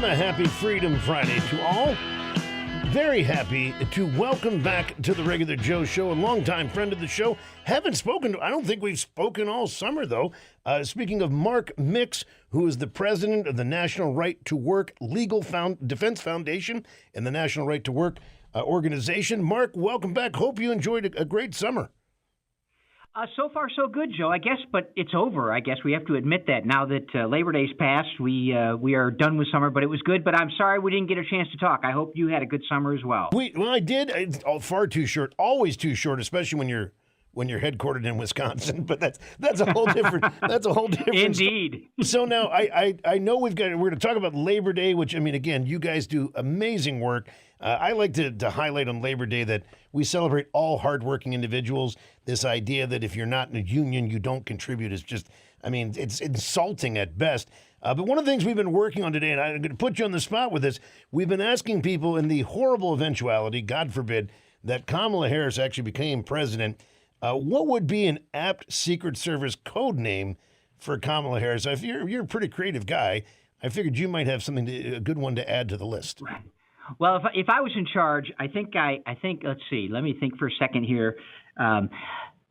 welcome. A happy Freedom Friday to all. Very happy to welcome back to the Regular Joe Show, a longtime friend of the show. Haven't spoken to, I don't think we've spoken all summer, though. Speaking of Mark Mix, who is the president of the National Right to Work Legal Defense Foundation and the National Right to Work organization. Mark, welcome back. Hope you enjoyed a great summer. So far, so good, Joe, I guess, but it's over. I guess we have to admit that now that Labor Day's passed, we are done with summer, but it was good. But I'm sorry we didn't get a chance to talk. I hope you had a good summer as well. Well, I did. It's far too short, always too short, especially when you're headquartered in Wisconsin. But that's a whole different. That's a whole different. Indeed. So now I know we're going to talk about Labor Day, which I mean, again, you guys do amazing work. I like to highlight on Labor Day that we celebrate all hardworking individuals. This idea that if you're not in a union, you don't contribute is just, I mean, it's insulting at best. But one of the things we've been working on today, and I'm going to put you on the spot with this, we've been asking people in the horrible eventuality, God forbid, that Kamala Harris actually became president, what would be an apt Secret Service code name for Kamala Harris? If you're a pretty creative guy, I figured you might have a good one to add to the list. Well, if I was in charge, I think let's see. Let me think for a second here.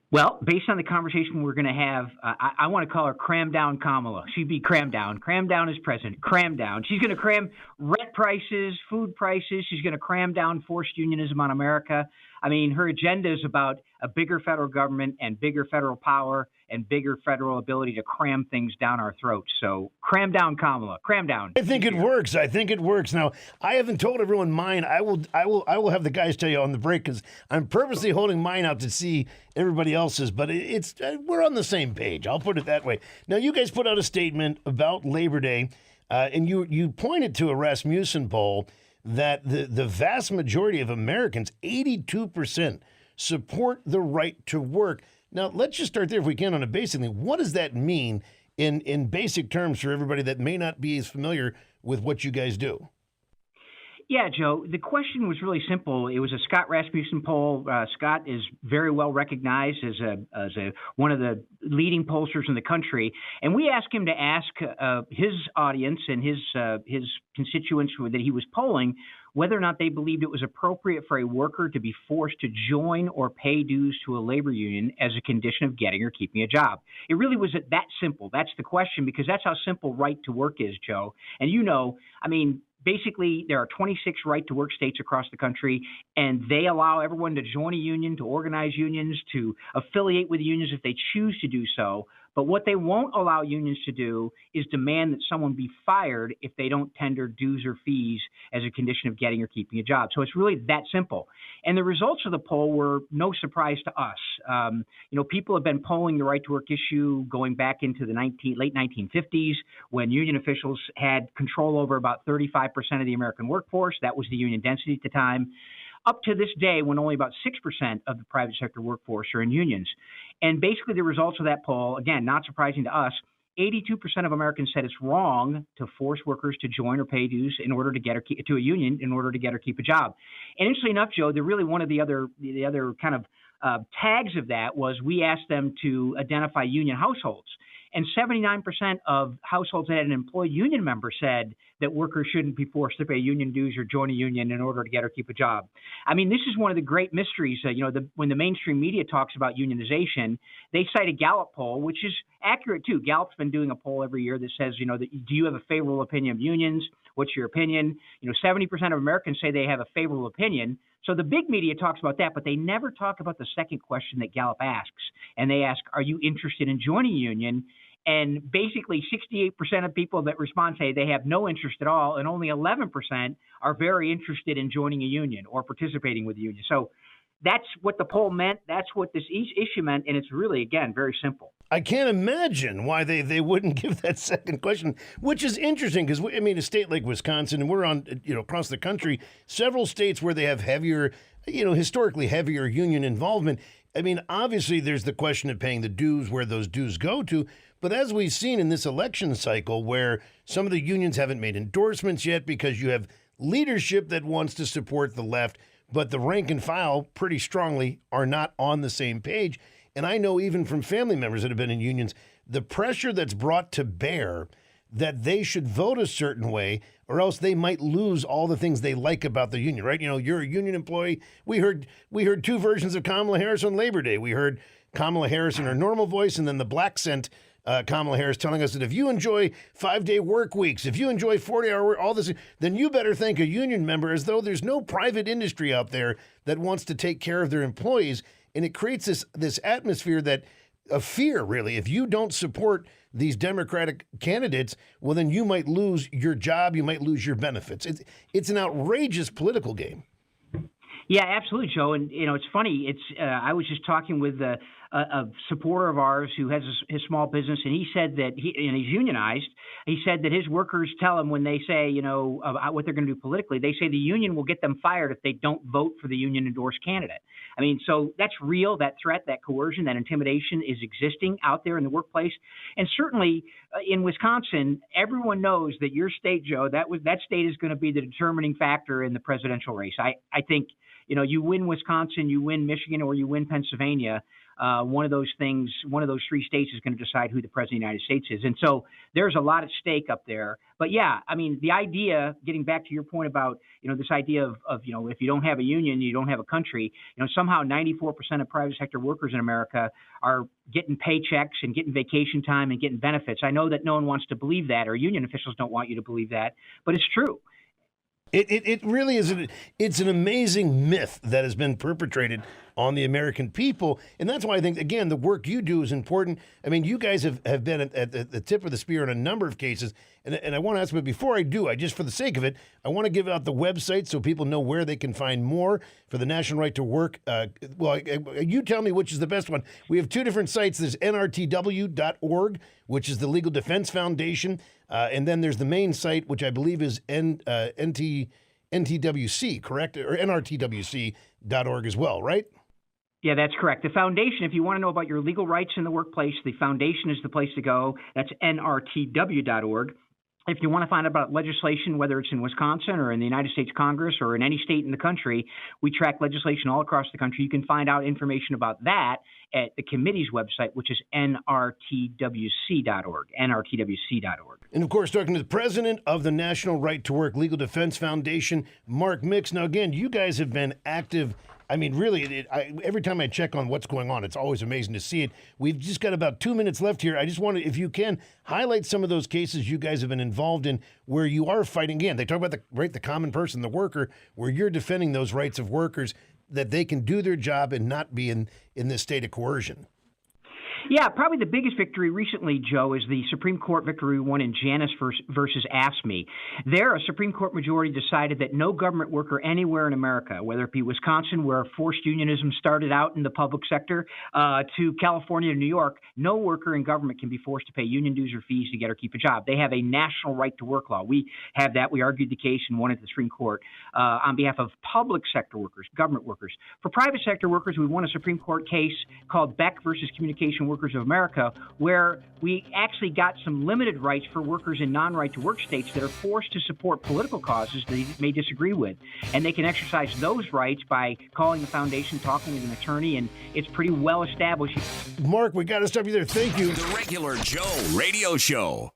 Well, based on the conversation we're going to have, I want to call her Cram Down Kamala. She'd be Cram Down. Cram Down as president. Cram Down. She's going to cram rent prices, food prices. She's going to cram down forced unionism on America. I mean, her agenda is about a bigger federal government and bigger federal power and bigger federal ability to cram things down our throats. So cram down Kamala. Cram down. I think it works. Now, I haven't told everyone mine. I will have the guys tell you on the break because I'm purposely holding mine out to see everybody else's, but we're on the same page. I'll put it that way. Now, you guys put out a statement about Labor Day, and you pointed to a Rasmussen poll that the vast majority of Americans, 82%, support the right to work. Now, let's just start there if we can on a basic thing. What does that mean in basic terms for everybody that may not be as familiar with what you guys do? Yeah, Joe, the question was really simple. It was a Scott Rasmussen poll. Scott is very well recognized as one of the leading pollsters in the country. And we asked him to ask his audience and his constituents that he was polling whether or not they believed it was appropriate for a worker to be forced to join or pay dues to a labor union as a condition of getting or keeping a job. It really was that simple. That's the question, because that's how simple right to work is, Joe. And basically, there are 26 right-to-work states across the country, and they allow everyone to join a union, to organize unions, to affiliate with unions if they choose to do so. But what they won't allow unions to do is demand that someone be fired if they don't tender dues or fees as a condition of getting or keeping a job. So it's really that simple. And the results of the poll were no surprise to us. People have been polling the right-to-work issue going back into the late 1950s when union officials had control over about 35% of the American workforce. That was the union density at the time. Up to this day, when only about 6% of the private sector workforce are in unions. And basically the results of that poll, again, not surprising to us, 82% of Americans said it's wrong to force workers to join or pay dues in order to get to a union in order to get or keep a job. And interestingly enough, Joe, one of the other kind of tags of that was we asked them to identify union households. And 79% of households that had an employed union member said that workers shouldn't be forced to pay union dues or join a union in order to get or keep a job. I mean, this is one of the great mysteries. When the mainstream media talks about unionization, they cite a Gallup poll, which is accurate too. Gallup's been doing a poll every year that says, do you have a favorable opinion of unions? What's your opinion? 70% of Americans say they have a favorable opinion. So the big media talks about that, but they never talk about the second question that Gallup asks. And they ask, are you interested in joining a union? And basically 68% of people that respond say they have no interest at all, and only 11% are very interested in joining a union or participating with a union. So that's what the poll meant. That's what this issue meant. And it's really, again, very simple. I can't imagine why they wouldn't give that second question, which is interesting because, a state like Wisconsin, and we're on, across the country, several states where they have heavier, historically heavier union involvement. I mean, obviously there's the question of paying the dues, where those dues go to. But as we've seen in this election cycle where some of the unions haven't made endorsements yet because you have leadership that wants to support the left, but the rank and file pretty strongly are not on the same page. And I know even from family members that have been in unions, the pressure that's brought to bear that they should vote a certain way, or else they might lose all the things they like about the union, right? You know, you're a union employee. We heard two versions of Kamala Harris on Labor Day. We heard Kamala Harris in her normal voice, and then the black scent Kamala Harris telling us that if you enjoy 5-day work weeks, if you enjoy 40-hour work, all this, then you better thank a union member, as though there's no private industry out there that wants to take care of their employees. And it creates this atmosphere of fear, really. If you don't support these Democratic candidates, well, then you might lose your job, you might lose your benefits. It's an outrageous political game. Yeah, absolutely, Joe. And you know, it's funny. I was just talking with a supporter of ours who has his small business, and he said that and he's unionized. He said that his workers tell him when they say, you know, about what they're going to do politically, they say the union will get them fired if they don't vote for the union endorsed candidate. I mean, so that's real. That threat, that coercion, that intimidation is existing out there in the workplace, and certainly in Wisconsin, everyone knows that your state, Joe, that state is going to be the determining factor in the presidential race. I think. You know, you win Wisconsin, you win Michigan, or you win Pennsylvania. One of those things, one of those three states is going to decide who the president of the United States is. And so there's a lot at stake up there. But yeah, I mean, the idea, getting back to your point about, you know, this idea of you know, if you don't have a union, you don't have a country, you know, somehow 94% of private sector workers in America are getting paychecks and getting vacation time and getting benefits. I know that no one wants to believe that, or union officials don't want you to believe that, but it's true. It really is. It's an amazing myth that has been perpetrated on the American people. And that's why I think, again, the work you do is important. I mean, you guys have been at the tip of the spear in a number of cases. And I want to ask, but before I do, just for the sake of it, I want to give out the website so people know where they can find more for the National Right to Work. You tell me which is the best one. We have two different sites. There's nrtw.org, which is the Legal Defense Foundation. And then there's the main site, which I believe is NTWC, correct? Or nrtwc.org as well, right? Yeah, that's correct. The foundation, if you want to know about your legal rights in the workplace, the foundation is the place to go. That's nrtw.org. If you want to find out about legislation, whether it's in Wisconsin or in the United States Congress or in any state in the country, we track legislation all across the country. You can find out information about that at the committee's website, which is nrtwc.org, nrtwc.org. And, of course, talking to the president of the National Right to Work Legal Defense Foundation, Mark Mix. Now, again, you guys have been active. I mean, really, every time I check on what's going on, it's always amazing to see it. We've just got about 2 minutes left here. I just wanted, if you can, highlight some of those cases you guys have been involved in where you are fighting. Again, they talk about the common person, the worker, where you're defending those rights of workers, that they can do their job and not be in this state of coercion. Yeah, probably the biggest victory recently, Joe, is the Supreme Court victory we won in Janus versus AFSCME. There, a Supreme Court majority decided that no government worker anywhere in America, whether it be Wisconsin, where forced unionism started out in the public sector, to California to New York, no worker in government can be forced to pay union dues or fees to get or keep a job. They have a national right to work law. We have that. We argued the case and won at the Supreme Court on behalf of public sector workers, government workers. For private sector workers, we won a Supreme Court case called Beck versus Communication Workers of America, where we actually got some limited rights for workers in non-right-to-work states that are forced to support political causes they may disagree with. And they can exercise those rights by calling the foundation, talking with an attorney, and it's pretty well established. Mark, we got to stop you there. Thank you. The Regular Joe Radio Show.